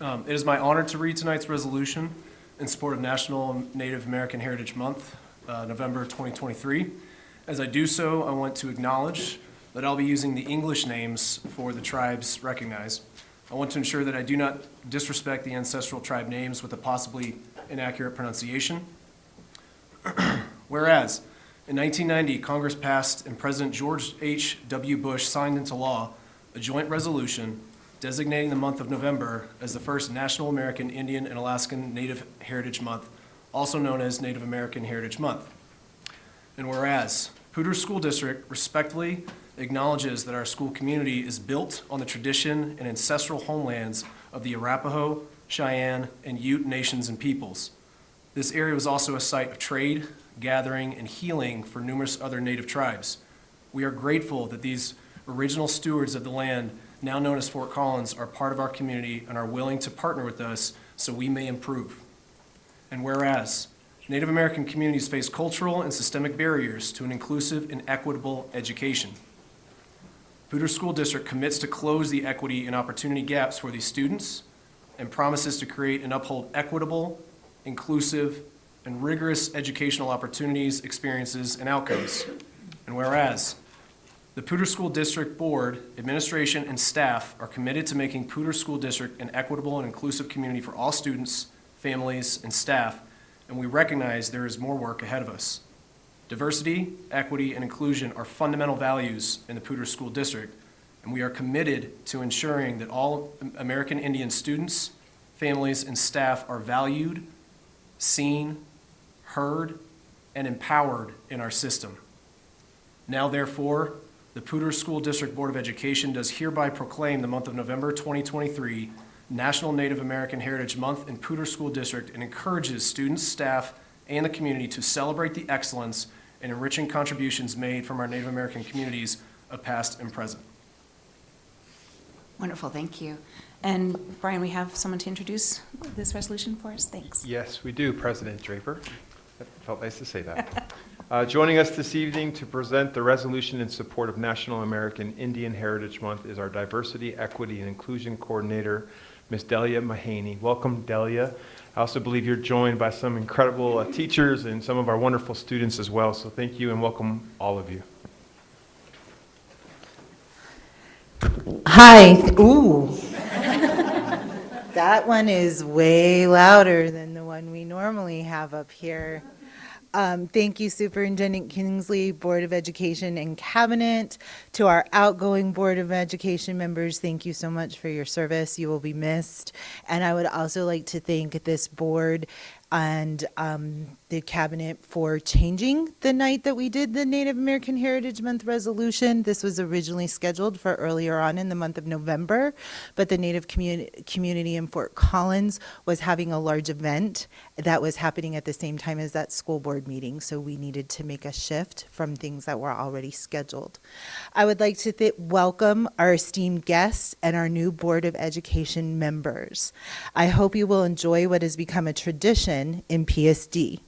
It is my honor to read tonight's resolution in support of National Native American Heritage Month, November 2023. As I do so, I want to acknowledge that I'll be using the English names for the tribes recognized. I want to ensure that I do not disrespect the ancestral tribe names with a possibly inaccurate pronunciation. Whereas, in 1990, Congress passed and President George H.W. Bush signed into law a joint resolution designating the month of November as the first National American Indian and Alaskan Native Heritage Month, also known as Native American Heritage Month. And whereas, Poudre School District respectfully acknowledges that our school community is built on the tradition and ancestral homelands of the Arapaho, Cheyenne, and Ute nations and peoples. This area was also a site of trade, gathering, and healing for numerous other Native tribes. We are grateful that these original stewards of the land, now known as Fort Collins, are part of our community and are willing to partner with us so we may improve. And whereas, Native American communities face cultural and systemic barriers to an inclusive and equitable education. Poudre School District commits to close the equity and opportunity gaps for these students and promises to create and uphold equitable, inclusive, and rigorous educational opportunities, experiences, and outcomes. And whereas, the Poudre School District Board, administration, and staff are committed to making Poudre School District an equitable and inclusive community for all students, families, and staff, and we recognize there is more work ahead of us. Diversity, equity, and inclusion are fundamental values in the Poudre School District, and we are committed to ensuring that all American Indian students, families, and staff are valued, seen, heard, and empowered in our system. Now, therefore, the Poudre School District Board of Education does hereby proclaim the month of November 2023 National Native American Heritage Month in Poudre School District and encourages students, staff, and the community to celebrate the excellence and enriching contributions made from our Native American communities of past and present. Wonderful, thank you. And Brian, we have someone to introduce this resolution for us. Thanks. Yes, we do, President Draper. It felt nice to say that. Joining us this evening to present the resolution in support of National American Indian Heritage Month is our Diversity, Equity, and Inclusion Coordinator, Ms. Delia Mahaney. Welcome, Delia. I also believe you're joined by some incredible teachers and some of our wonderful students as well. So thank you and welcome all of you. Hi. Ooh. That one is way louder than the one we normally have up here. Thank you, Superintendent Kingsley, Board of Education, and Cabinet. To our outgoing Board of Education members, thank you so much for your service. You will be missed. And I would also like to thank this board and the Cabinet for changing the night that we did the Native American Heritage Month resolution. This was originally scheduled for earlier on in the month of November, but the Native community in Fort Collins was having a large event that was happening at the same time as that school board meeting, so we needed to make a shift from things that were already scheduled. I would like to welcome our esteemed guests and our new Board of Education members. I hope you will enjoy what has become a tradition in PSD,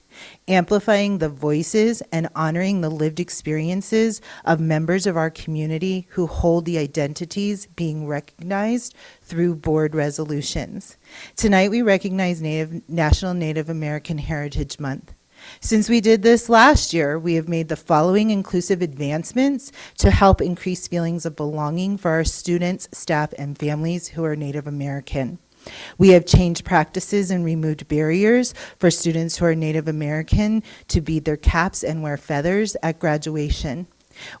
amplifying the voices and honoring the lived experiences of members of our community who hold the identities being recognized through board resolutions. Tonight we recognize National Native American Heritage Month. Since we did this last year, we have made the following inclusive advancements to help increase feelings of belonging for our students, staff, and families who are Native American. We have changed practices and removed barriers for students who are Native American to bead their caps and wear feathers at graduation.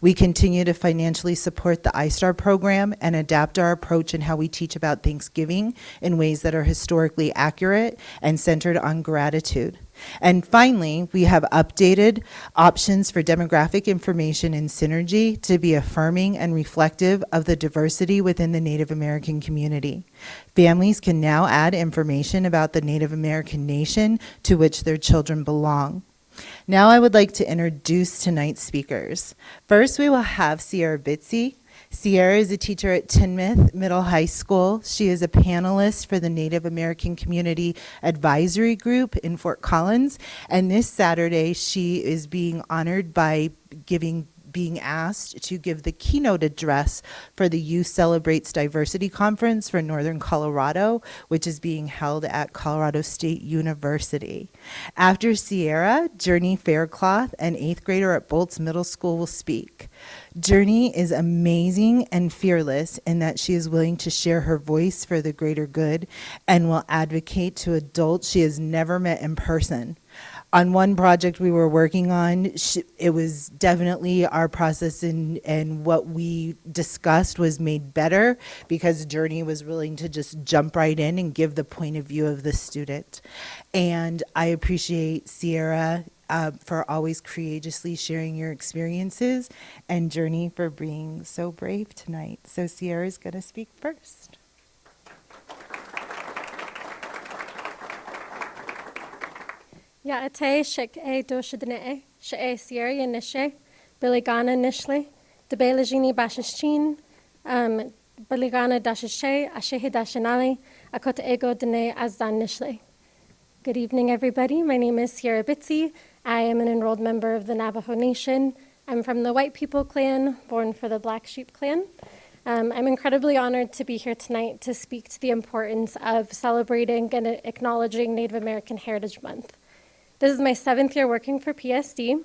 We continue to financially support the iStar program and adapt our approach in how we teach about Thanksgiving in ways that are historically accurate and centered on gratitude. And finally, we have updated options for demographic information in Synergy to be affirming and reflective of the diversity within the Native American community. Families can now add information about the Native American nation to which their children belong. Now I would like to introduce tonight's speakers. First, we will have Sierra Bitsy. Sierra is a teacher at Tinmouth Middle High School. She is a panelist for the Native American Community Advisory Group in Fort Collins. And this Saturday, she is being honored by being being asked to give the keynote address for the Youth Celebrates Diversity Conference for Northern Colorado, which is being held at Colorado State University. After Sierra, Journey Faircloth, an 8th grader at Bolts Middle School, will speak. Journey is amazing and fearless in that she is willing to share her voice for the greater good and will advocate to adults she has never met in person. On one project we were working on, it was definitely our process and what we discussed was made better because Journey was willing to just jump right in and give the point of view of the student. And I appreciate Sierra for always courageously sharing your experiences, and Journey for being so brave tonight. So Sierra's going to speak first. Ya ate shik e doshidne she e Sierra nishe biligana nishle de belagini bashashin biligana dashishe ashehi dashinali akota ego dene azdan nishle. Good evening, everybody. My name is Sierra Bitsy. I am an enrolled member of the Navajo Nation. I'm from the White People Clan, born for the Black Sheep Clan. I'm incredibly honored to be here tonight to speak to the importance of celebrating and acknowledging Native American Heritage Month. This is my 7th year working for PSD,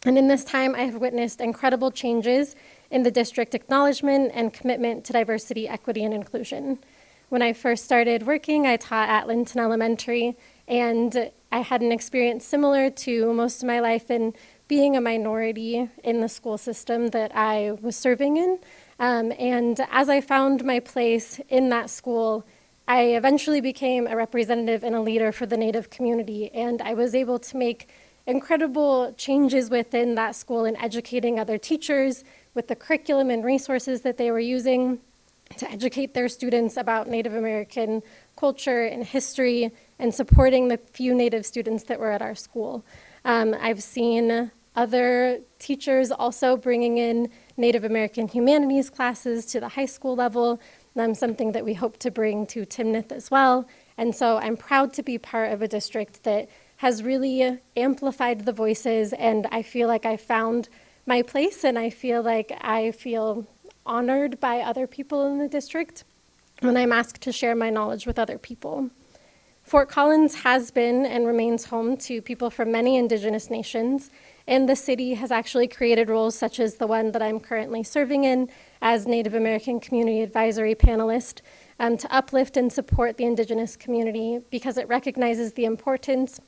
and in this time I have witnessed incredible changes in the district acknowledgement and commitment to diversity, equity, and inclusion. When I first started working, I taught at Linton Elementary, and I had an experience similar to most of my life in being a minority in the school system that I was serving in. And as I found my place in that school, I eventually became a representative and a leader for the Native community, and I was able to make incredible changes within that school in educating other teachers with the curriculum and resources that they were using to educate their students about Native American culture and history and supporting the few Native students that were at our school. I've seen other teachers also bringing in Native American humanities classes to the high school level, something that we hope to bring to Timnath as well. And so I'm proud to be part of a district that has really amplified the voices, and I feel like I found my place, and I feel honored by other people in the district when I'm asked to share my knowledge with other people. Fort Collins has been and remains home to people from many Indigenous nations, and the city has actually created roles such as the one that I'm currently serving in as Native American Community Advisory Panelist to uplift and support the Indigenous community because it recognizes the importance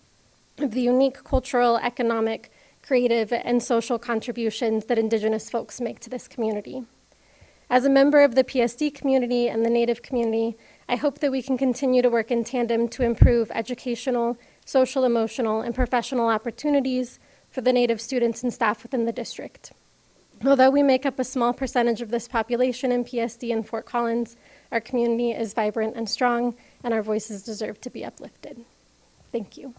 of the unique cultural, economic, creative, and social contributions that Indigenous folks make to this community. As a member of the PSD community and the Native community, I hope that we can continue to work in tandem to improve educational, social, emotional, and professional opportunities for the Native students and staff within the district. Although we make up a small percentage of this population in PSD and Fort Collins, our community is vibrant and strong, and our voices deserve to be uplifted. Thank you.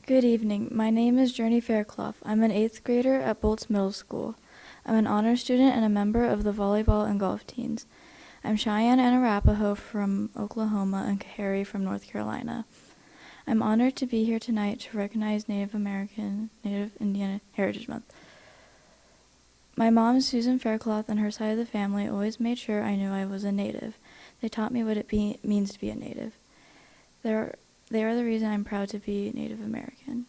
Good evening. My name is Journey Faircloth. I'm an 8th grader at Bolts Middle School. I'm an honor student and a member of the volleyball and golf teams. I'm Cheyenne and Arapaho from Oklahoma and Kahari from North Carolina. I'm honored to be here tonight to recognize Native Indian Heritage Month. My mom, Susan Faircloth, and her side of the family always made sure I knew I was a Native. They taught me what it means to be a Native. They are the reason I'm proud to be Native American.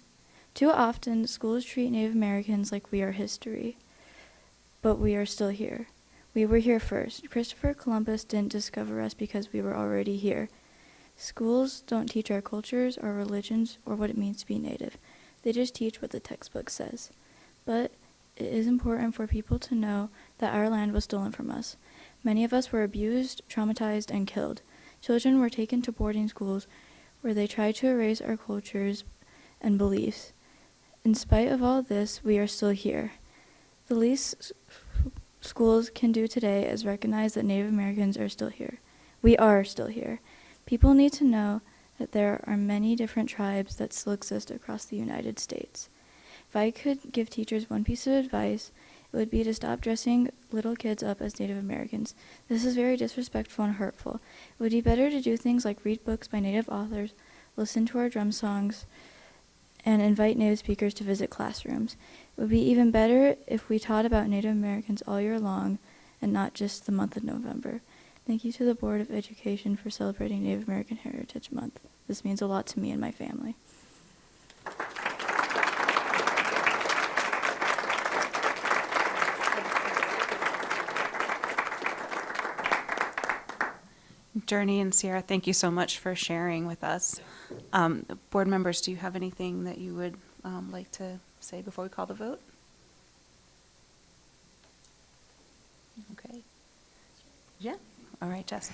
Too often, schools treat Native Americans like we are history, but we are still here. We were here first. Christopher Columbus didn't discover us because we were already here. Schools don't teach our cultures, our religions, or what it means to be Native. They just teach what the textbook says. But it is important for people to know that our land was stolen from us. Many of us were abused, traumatized, and killed. Children were taken to boarding schools where they tried to erase our cultures and beliefs. In spite of all this, we are still here. The least schools can do today is recognize that Native Americans are still here. We are still here. People need to know that there are many different tribes that still exist across the United States. If I could give teachers one piece of advice, would be to stop dressing little kids up as Native Americans. This is very disrespectful and hurtful. It would be better to do things like read books by Native authors, listen to our drum songs, and invite Native speakers to visit classrooms. It would be even better if we taught about Native Americans all year long and not just the month of November. Thank you to the Board of Education for celebrating Native American Heritage Month. This means a lot to me and my family. Journey and Sierra, thank you so much for sharing with us. Board members, do you have anything that you would like to say before we call the vote? Okay. Yeah. All right, Jess.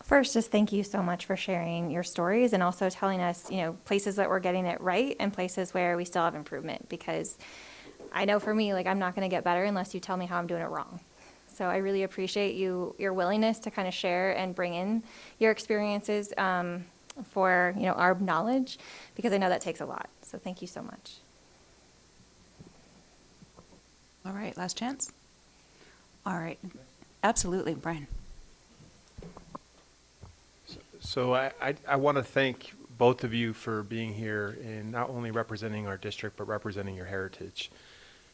First, just thank you so much for sharing your stories and also telling us, places that we're getting it right and places where we still have improvement. Because I know for me, I'm not going to get better unless you tell me how I'm doing it wrong. So I really appreciate your willingness to kind of share and bring in your experiences for, our knowledge, because I know that takes a lot. So thank you so much. All right, last chance. All right. Absolutely, Brian. So I want to thank both of you for being here and not only representing our district, but representing your heritage.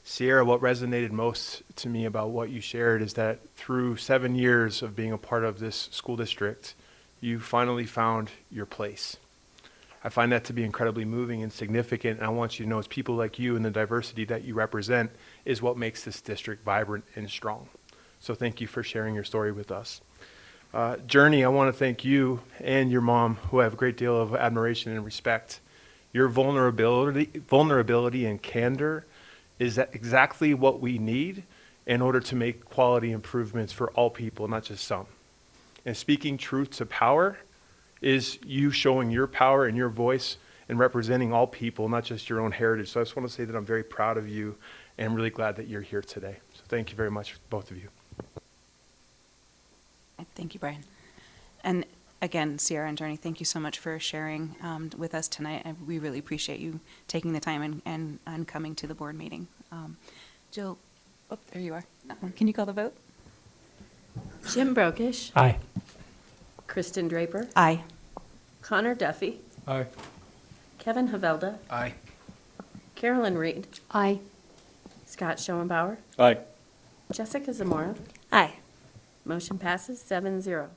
Sierra, what resonated most to me about what you shared is that through 7 years of being a part of this school district, you finally found your place. I find that to be incredibly moving and significant, and I want you to know it's people like you and the diversity that you represent is what makes this district vibrant and strong. So thank you for sharing your story with us. Journey, I want to thank you and your mom, who I have a great deal of admiration and respect. Your vulnerability and candor is that exactly what we need in order to make quality improvements for all people, not just some. And speaking truth to power is you showing your power and your voice and representing all people, not just your own heritage. So I just want to say that I'm very proud of you and I'm really glad that you're here today. So thank you very much, both of you. Thank you, Brian. And again, Sierra and Journey, thank you so much for sharing with us tonight. And we really appreciate you taking the time and coming to the board meeting. Jill, oh, there you are. Can you call the vote? Jim Brokish. Aye. Kristen Draper. Aye. Connor Duffy. Aye. Kevin Havelda. Aye. Carolyn Reed. Aye. Scott Schoenbauer. Aye. Jessica Zamora. Aye. Motion passes 7-0.